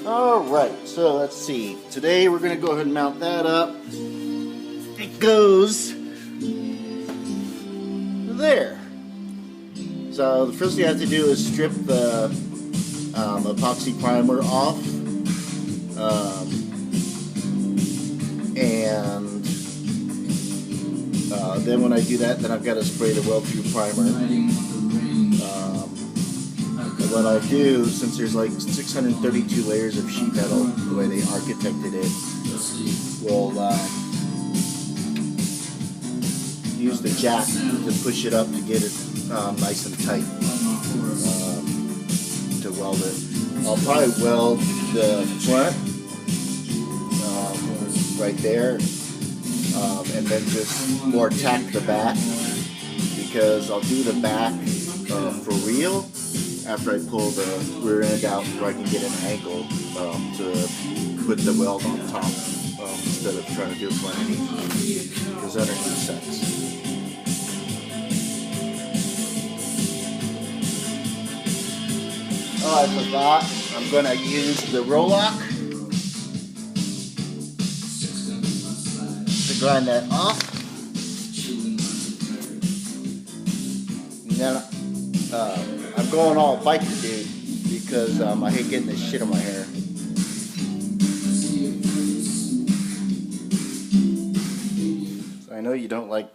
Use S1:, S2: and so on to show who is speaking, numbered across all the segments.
S1: Alright, so let's see. Today we're going to go ahead and mount that up. It goes there. So the first thing you have to do is strip the epoxy primer off. And then when I do that, then I've got to spray the weld-through primer. And what I do, since there's like 632 layers of sheet metal, the way they architected it, we'll use the jack to push it up to get it nice and tight to weld it. I'll probably weld the front right there, and then just more tack the back, because I'll do the back for real after I pull the rear end out, where I can get an angle to put the weld on top instead of trying to do it from underneath, because underneath sucks. Oh, I forgot. I'm going to use the Roll-Lock to grind that off. And then I'm going all biker dude because I hate getting this shit on my hair. So I know you don't like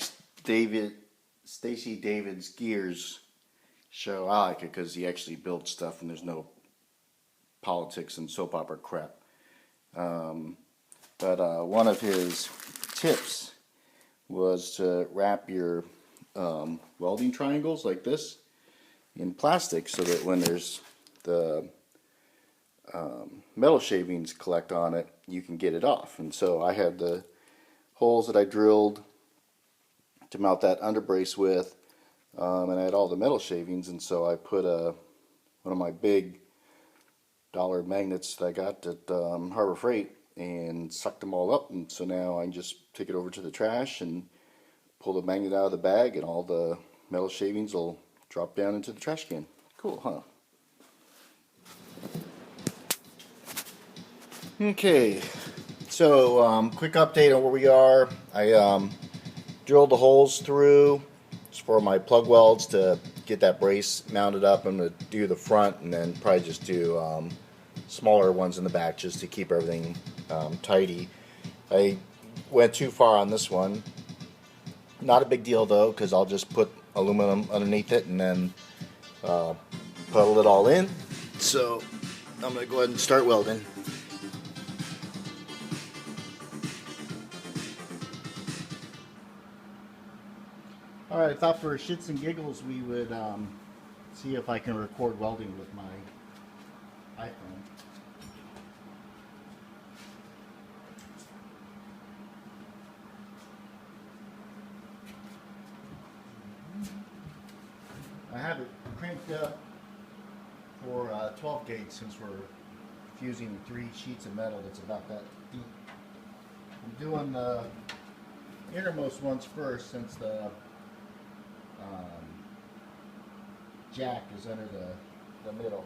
S1: Stacey David's Gears show. I like it because he actually builds stuff and there's no politics and soap opera crap. But one of his tips was to wrap your welding triangles like this in plastic, so that when there's the metal shavings collect on it, you can get it off. And so I had the holes that I drilled to mount that underbrace with, and I had all the metal shavings, and so I put one of my big dollar magnets that I got at Harbor Freight and sucked them all up, and so now I can just take it over to the trash and pull the magnet out of the bag, and all the metal shavings will drop down into the trash can. Cool, huh? Okay, so quick update on where we are. I drilled the holes through for my plug welds to get that brace mounted up. I'm going to do the front and then probably just do smaller ones in the back just to keep everything tidy. I went too far on this one. Not a big deal though, because I'll just put aluminum underneath it and then puddle it all in. So I'm going to go ahead and start welding. Alright, I thought for shits and giggles we would see if I can record welding with my iPhone. I have it cranked up for 12 gauge, since we're fusing 3 sheets of metal that's about that deep. I'm doing the innermost ones first, since the jack is under the middle.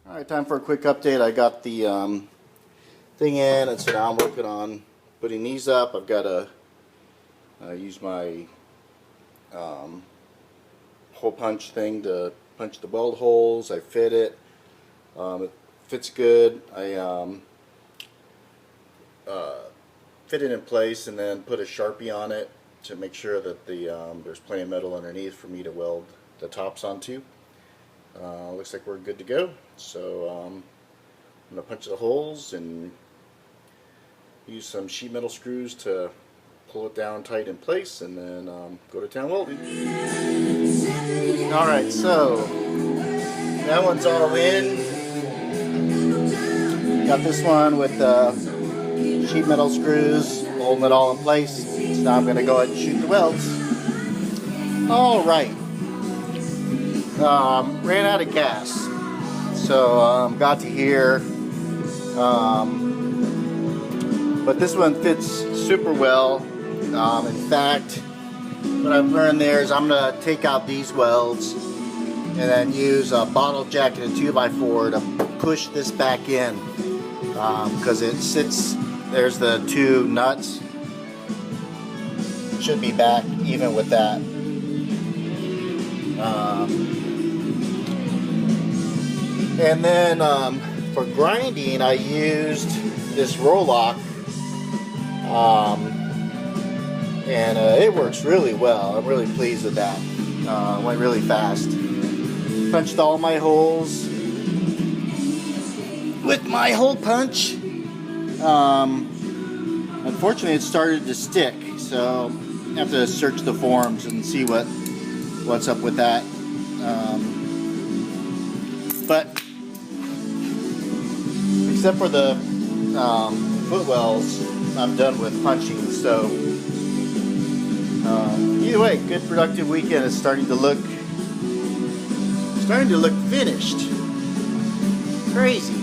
S1: Alright, time for a quick update. I got the thing in, and so now I'm working on putting these up. I've got to use my hole punch thing to punch the weld holes. I fit it. It fits good. I fit it in place and then put a Sharpie on it to make sure that there's plenty of metal underneath for me to weld the tops onto. Looks like we're good to go. So I'm going to punch the holes and use some sheet metal screws to pull it down tight in place, and then go to town welding. Alright, so that one's all in. Got this one with sheet metal screws holding it all in place. So now I'm going to go ahead and shoot the welds. Alright. Ran out of gas. So got to here. But this one fits super well. In fact, what I've learned there is I'm going to take out these welds and then use a bottle jack and a 2x4 to push this back in, because it sits, there's the two nuts, should be back even with that. And then for grinding I used this Roll-Lock, and it works really well. I'm really pleased with that. Went really fast. Punched all my holes with my hole punch. Unfortunately, it started to stick, so I have to search the forums and see what's up with that. But except for the foot wells, I'm done with punching. So either way, good productive weekend. Is starting to look finished. Crazy.